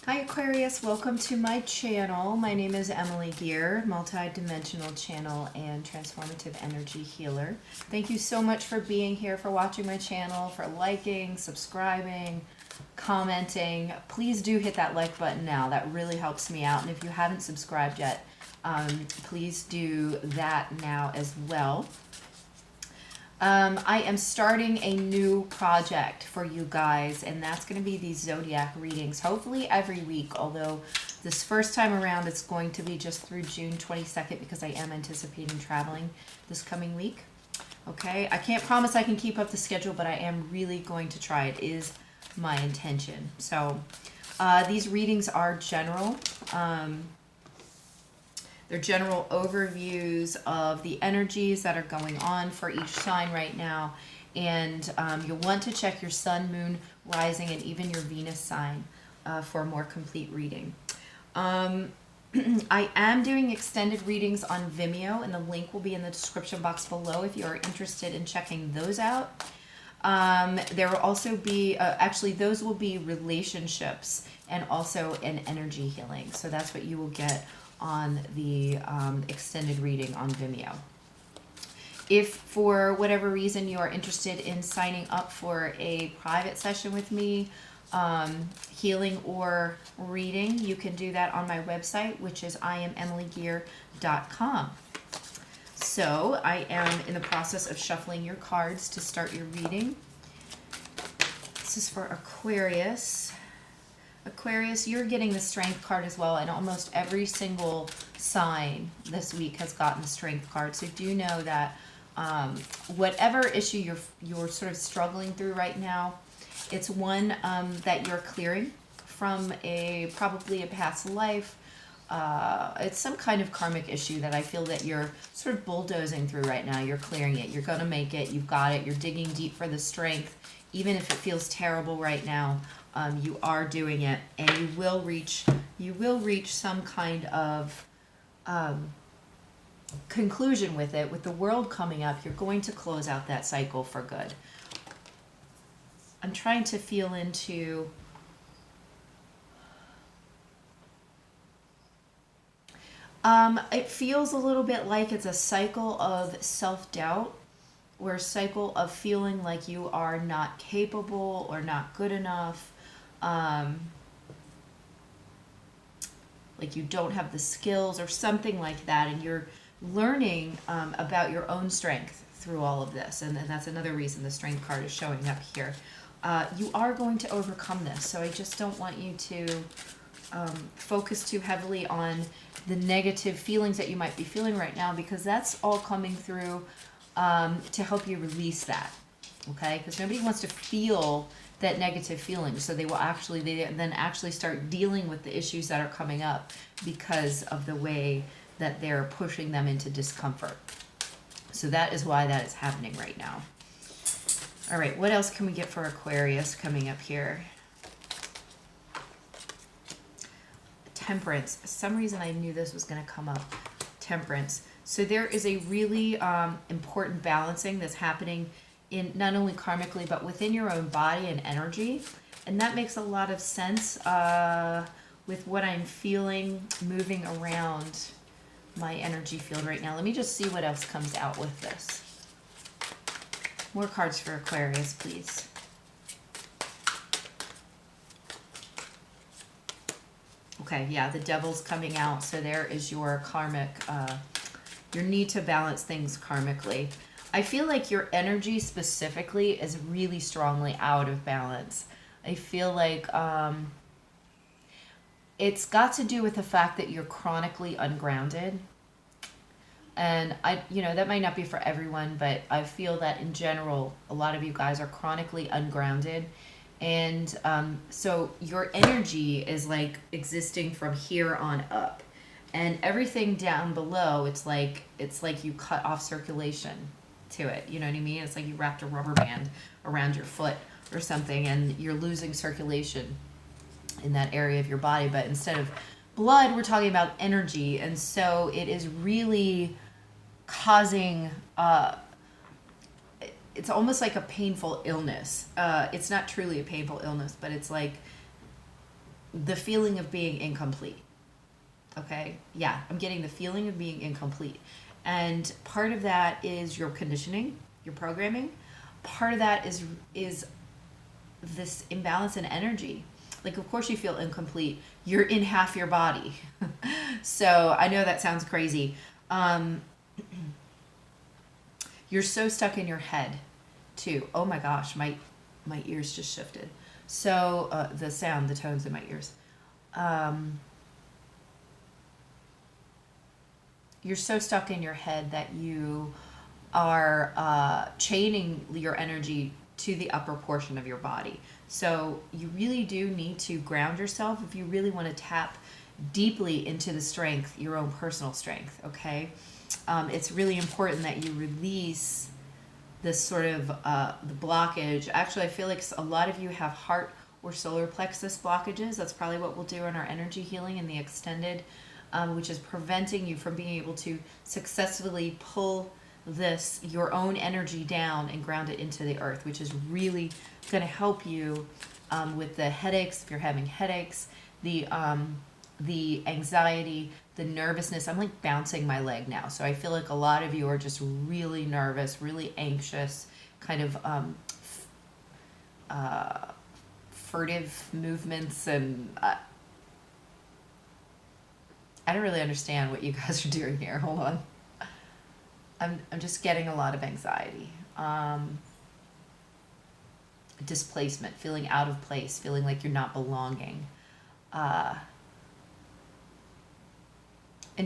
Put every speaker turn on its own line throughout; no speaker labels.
Hi Aquarius, welcome to my channel. My name is Emily Gear, multi-dimensional channel and transformative energy healer. Thank you so much for being here, for watching my channel, for liking, subscribing, commenting. Please do hit that like button now. That really helps me out. And if you haven't subscribed yet, please do that now as well. I am starting a new project for you guys, and that's going to be these Zodiac readings, hopefully every week, although this first time around it's going to be just through June 22nd because I am anticipating traveling this coming week. Okay, I can't promise I can keep up the schedule, but I am really going to try. It is my intention. So these readings are general. They're general overviews of the energies that are going on for each sign right now. And you'll want to check your sun, moon, rising, and even your Venus sign for a more complete reading. I am doing extended readings on Vimeo, and the link will be in the description box below if you're interested in checking those out. There will also be, actually those will be relationships and also an energy healing. So that's what you will get on the extended reading on Vimeo. If for whatever reason you are interested in signing up for a private session with me, healing or reading, you can do that on my website, which is IamEmilyGear.com. So I am in the process of shuffling your cards to start your reading. This is for Aquarius. Aquarius, you're getting the Strength card as well, and almost every single sign this week has gotten the Strength card. So do know that whatever issue you're sort of struggling through right now, it's one that you're clearing from probably a past life. It's some kind of karmic issue that I feel that you're sort of bulldozing through right now. You're clearing it. You're going to make it. You've got it. You're digging deep for the strength. Even if it feels terrible right now, you are doing it, and you will reach some kind of conclusion with it. With the world coming up, you're going to close out that cycle for good. I'm trying to feel into it feels a little bit like it's a cycle of self-doubt, or a cycle of feeling like you are not capable or not good enough. Like you don't have the skills or something like that, and you're learning about your own strength through all of this, and that's another reason the Strength card is showing up here. You are going to overcome this, so I just don't want you to focus too heavily on the negative feelings that you might be feeling right now, because that's all coming through to help you release that, okay? Because nobody wants to feel that negative feeling, so they then actually start dealing with the issues that are coming up because of the way that they're pushing them into discomfort. So that is why that is happening right now. All right, what else can we get for Aquarius coming up here? Temperance. For some reason I knew this was going to come up. Temperance. So there is a really important balancing that's happening in not only karmically but within your own body and energy, and that makes a lot of sense with what I'm feeling moving around my energy field right now. Let me just see what else comes out with this. More cards for Aquarius, please. Okay, yeah, the Devil's coming out. So there is your karmic, your need to balance things karmically. I feel like your energy specifically is really strongly out of balance. I feel like it's got to do with the fact that you're chronically ungrounded. And that might not be for everyone, but I feel that in general, a lot of you guys are chronically ungrounded. And so your energy is like existing from here on up, and everything down below, it's like you cut off circulation to it. You know what I mean? It's like you wrapped a rubber band around your foot or something, and you're losing circulation in that area of your body. But instead of blood, we're talking about energy, and so it is really causing it's almost like a painful illness. It's not truly a painful illness, but it's like the feeling of being incomplete. Okay? Yeah, I'm getting the feeling of being incomplete. And part of that is your conditioning, your programming. Part of that is this imbalance in energy. Like, of course you feel incomplete. You're in half your body. So I know that sounds crazy. You're so stuck in your head too. Oh my gosh, my ears just shifted. So the sound, the tones in my ears. You're so stuck in your head that you are chaining your energy to the upper portion of your body. So you really do need to ground yourself if you really want to tap deeply into the strength, your own personal strength, okay? It's really important that you release this sort of the blockage. Actually, I feel like a lot of you have heart or solar plexus blockages. That's probably what we'll do in our energy healing in the extended, which is preventing you from being able to successfully pull your own energy down and ground it into the earth, which is really going to help you with the headaches, if you're having headaches, the anxiety, the nervousness. I'm like bouncing my leg now. So I feel like a lot of you are just really nervous, really anxious, kind of furtive movements. And I don't really understand what you guys are doing here. Hold on. I'm just getting a lot of anxiety. Displacement, feeling out of place, feeling like you're not belonging. And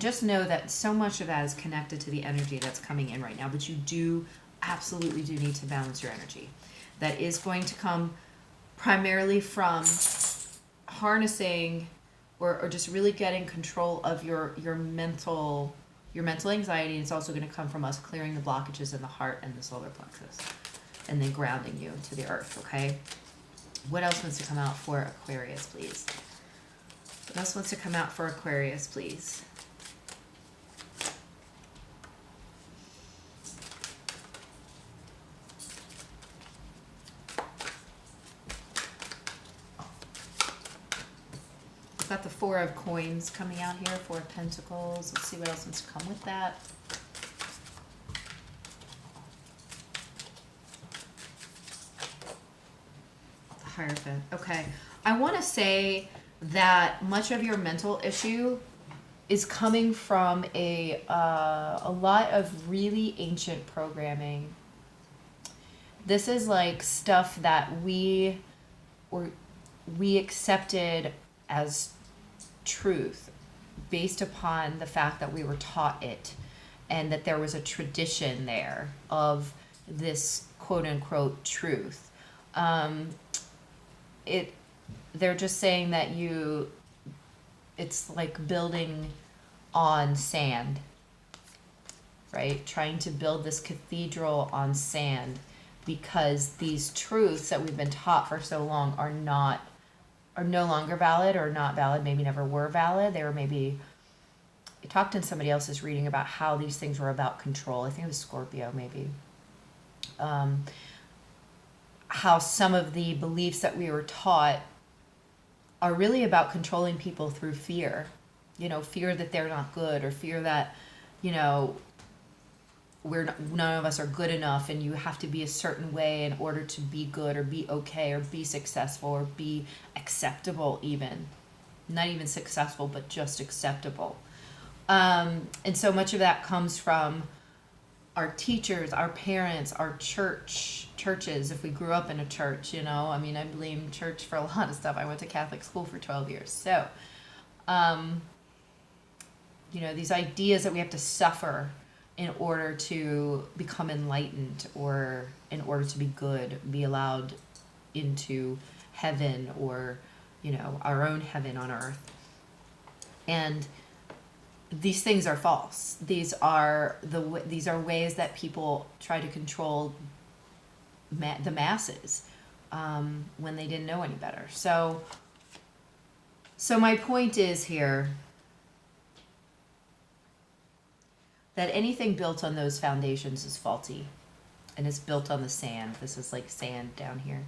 just know that so much of that is connected to the energy that's coming in right now, but you absolutely do need to balance your energy. That is going to come primarily from harnessing or just really getting control of your mental anxiety. It's also going to come from us clearing the blockages in the heart and the solar plexus, and then grounding you to the earth, okay? What else wants to come out for Aquarius, please? What else wants to come out for Aquarius, please? We've got the Four of Coins coming out here, Four of Pentacles. Let's see what else wants to come with that. The Hierophant. Okay. I want to say that much of your mental issue is coming from a lot of really ancient programming. This is like stuff that we accepted as truth based upon the fact that we were taught it, and that there was a tradition there of this quote unquote truth. They're just saying that it's like building on sand, right? Trying to build this cathedral on sand, because these truths that we've been taught for so long are no longer valid, or not valid, maybe never were valid. They were maybe, I talked in somebody else's reading about how these things were about control. I think it was Scorpio, maybe. How some of the beliefs that we were taught are really about controlling people through fear. Fear that they're not good, or fear that, none of us are good enough, and you have to be a certain way in order to be good, or be okay, or be successful, or be acceptable even. Not even successful, but just acceptable. And so much of that comes from our teachers, our parents, our churches, if we grew up in a church, I blame church for a lot of stuff. I went to Catholic school for 12 years. So, these ideas that we have to suffer in order to become enlightened, or in order to be good, be allowed into heaven, or, our own heaven on earth. And these things are false. These are ways that people try to control the masses when they didn't know any better. So my point is here that anything built on those foundations is faulty, and it's built on the sand. This is like sand down here.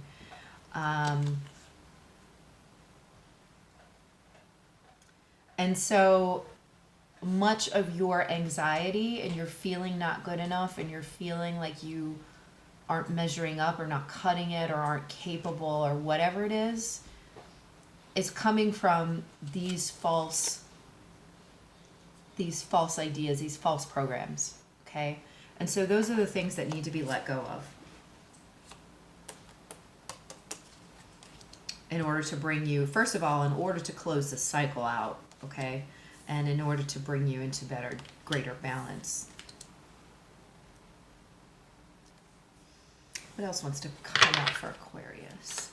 And so much of your anxiety and you're feeling not good enough and you're feeling like you aren't measuring up or not cutting it or aren't capable or whatever it is coming from these false ideas, these false programs, okay? And so those are the things that need to be let go of in order to bring you, first of all, in order to close the cycle out, okay? And in order to bring you into better, greater balance. What else wants to come out for Aquarius?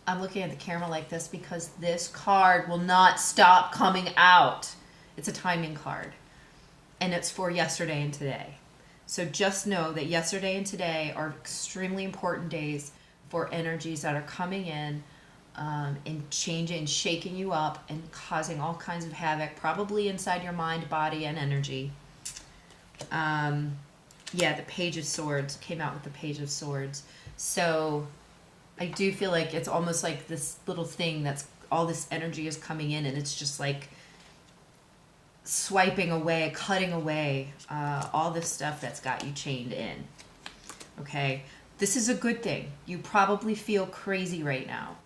I'm looking at the camera like this because this card will not stop coming out. It's a timing card. And it's for yesterday and today. So just know that yesterday and today are extremely important days for energies that are coming in and changing, shaking you up and causing all kinds of havoc, probably inside your mind, body, and energy. Yeah, the Page of Swords came out with the Page of Swords. So I do feel like it's almost like this little thing that's all this energy is coming in and it's just like swiping away, cutting away all this stuff that's got you chained in. Okay, this is a good thing. You probably feel crazy right now.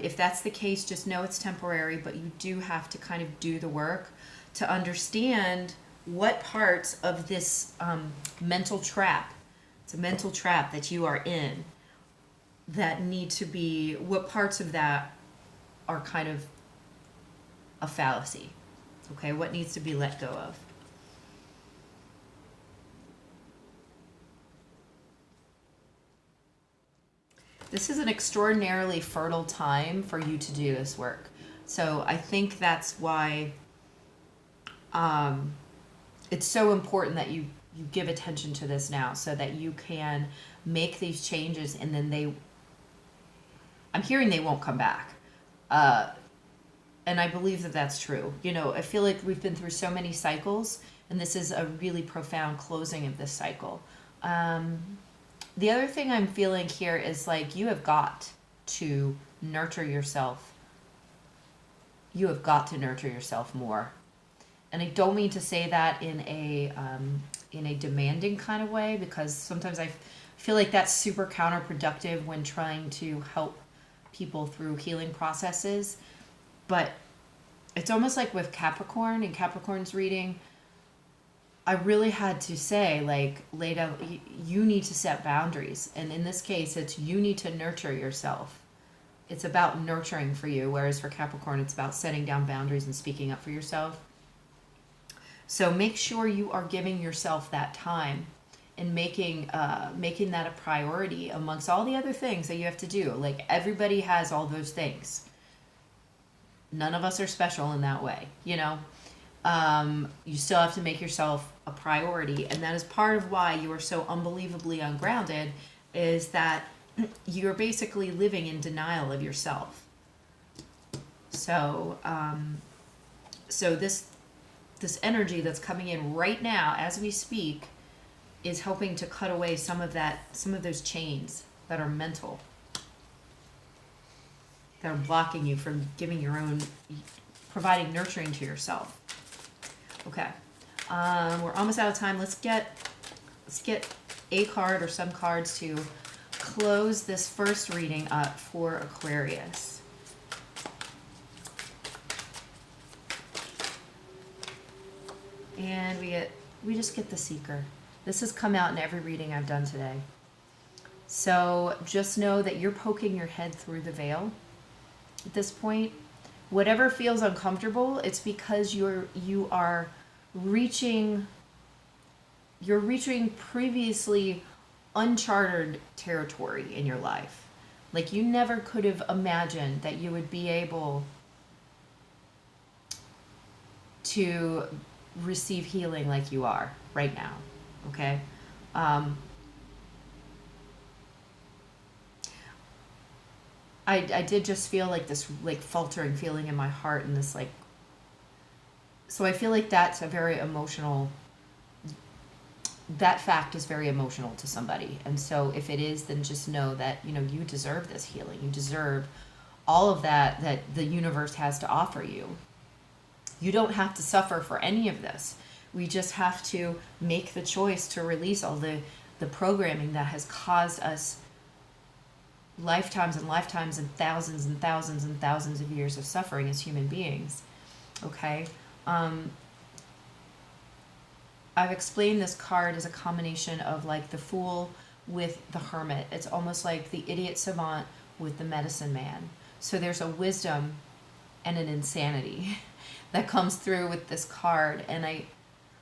If that's the case, just know it's temporary, but you do have to kind of do the work to understand what parts of this mental trap, it's a mental trap that you are in, that need to be, what parts of that are kind of a fallacy. Okay, what needs to be let go of? This is an extraordinarily fertile time for you to do this work. So I think that's why it's so important that you give attention to this now so that you can make these changes and then I'm hearing they won't come back. And I believe that that's true. You know, I feel like we've been through so many cycles, and this is a really profound closing of this cycle. The other thing I'm feeling here is like you have got to nurture yourself. You have got to nurture yourself more. And I don't mean to say that in a demanding kind of way, because sometimes I feel like that's super counterproductive when trying to help people through healing processes. But it's almost like with Capricorn and Capricorn's reading, I really had to say, like, lay down, you need to set boundaries. And in this case, it's you need to nurture yourself. It's about nurturing for you, whereas for Capricorn, it's about setting down boundaries and speaking up for yourself. So make sure you are giving yourself that time and making that a priority amongst all the other things that you have to do. Like, everybody has all those things. None of us are special in that way, you know? You still have to make yourself a priority, and that is part of why you are so unbelievably ungrounded, is that you're basically living in denial of yourself. So this energy that's coming in right now as we speak is helping to cut away some of those chains that are mental, that are blocking you from providing nurturing to yourself. Okay, we're almost out of time. Let's get a card or some cards to close this first reading up for Aquarius. And we just get the Seeker. This has come out in every reading I've done today. So just know that you're poking your head through the veil at this point. Whatever feels uncomfortable, it's because you are reaching previously uncharted territory in your life. Like, you never could have imagined that you would be able to receive healing like you are right now. Okay? I did just feel like this like faltering feeling in my heart and this like, so I feel like that's a very emotional, that fact is very emotional to somebody. And so if it is, then just know that, you know, you deserve this healing. You deserve all of that the universe has to offer you. You don't have to suffer for any of this. We just have to make the choice to release all the programming that has caused us lifetimes and lifetimes and thousands and thousands and thousands of years of suffering as human beings. Okay? I've explained this card as a combination of like the Fool with the Hermit. It's almost like the idiot savant with the medicine man. So there's a wisdom and an insanity that comes through with this card. And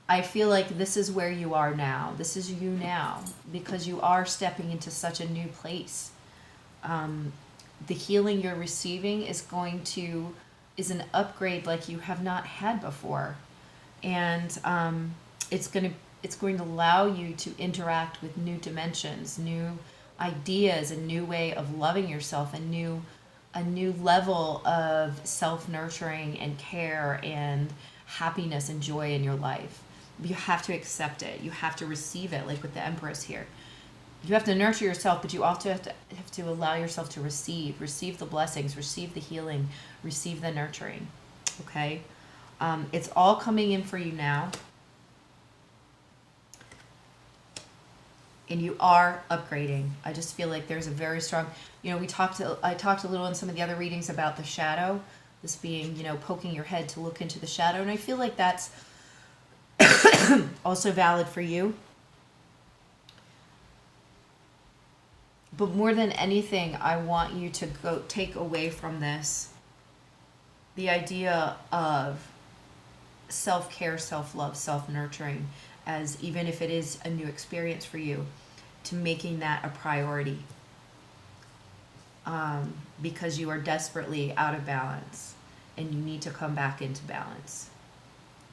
I feel like this is where you are now. This is you now, because you are stepping into such a new place. The healing you're receiving is an upgrade like you have not had before. And it's going to allow you to interact with new dimensions, new ideas, a new way of loving yourself, a new level of self-nurturing and care and happiness and joy in your life. You have to accept it. You have to receive it, like with the Empress here. You have to nurture yourself, but you also have to allow yourself to receive the blessings, receive the healing, receive the nurturing. Okay? It's all coming in for you now. And you are upgrading. I just feel like there's a very strong, you know, I talked a little in some of the other readings about the shadow, this being, you know, poking your head to look into the shadow. And I feel like that's also valid for you. But more than anything, I want you to go take away from this the idea of self-care, self-love, self-nurturing, as even if it is a new experience for you, to making that a priority, because you are desperately out of balance and you need to come back into balance.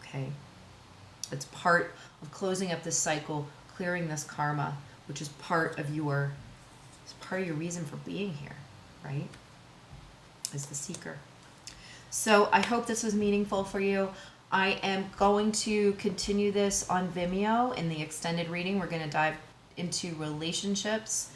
Okay? It's part of closing up this cycle, clearing this karma, which is part of your reason for being here, right? As the seeker. So I hope this was meaningful for you. I am going to continue this on Vimeo in the extended reading. We're going to dive into relationships,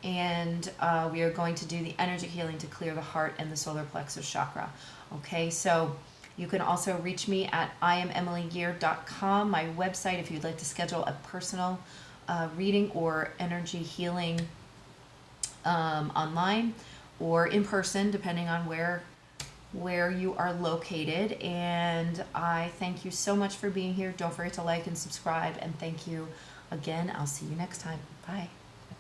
and we are going to do the energy healing to clear the heart and the solar plexus chakra. Okay, so you can also reach me at IamEmilyGear.com, my website, if you'd like to schedule a personal reading or energy healing online or in person, depending on where you are located. And I thank you so much for being here. Don't forget to like and subscribe, and thank you again. I'll see you next time. Bye.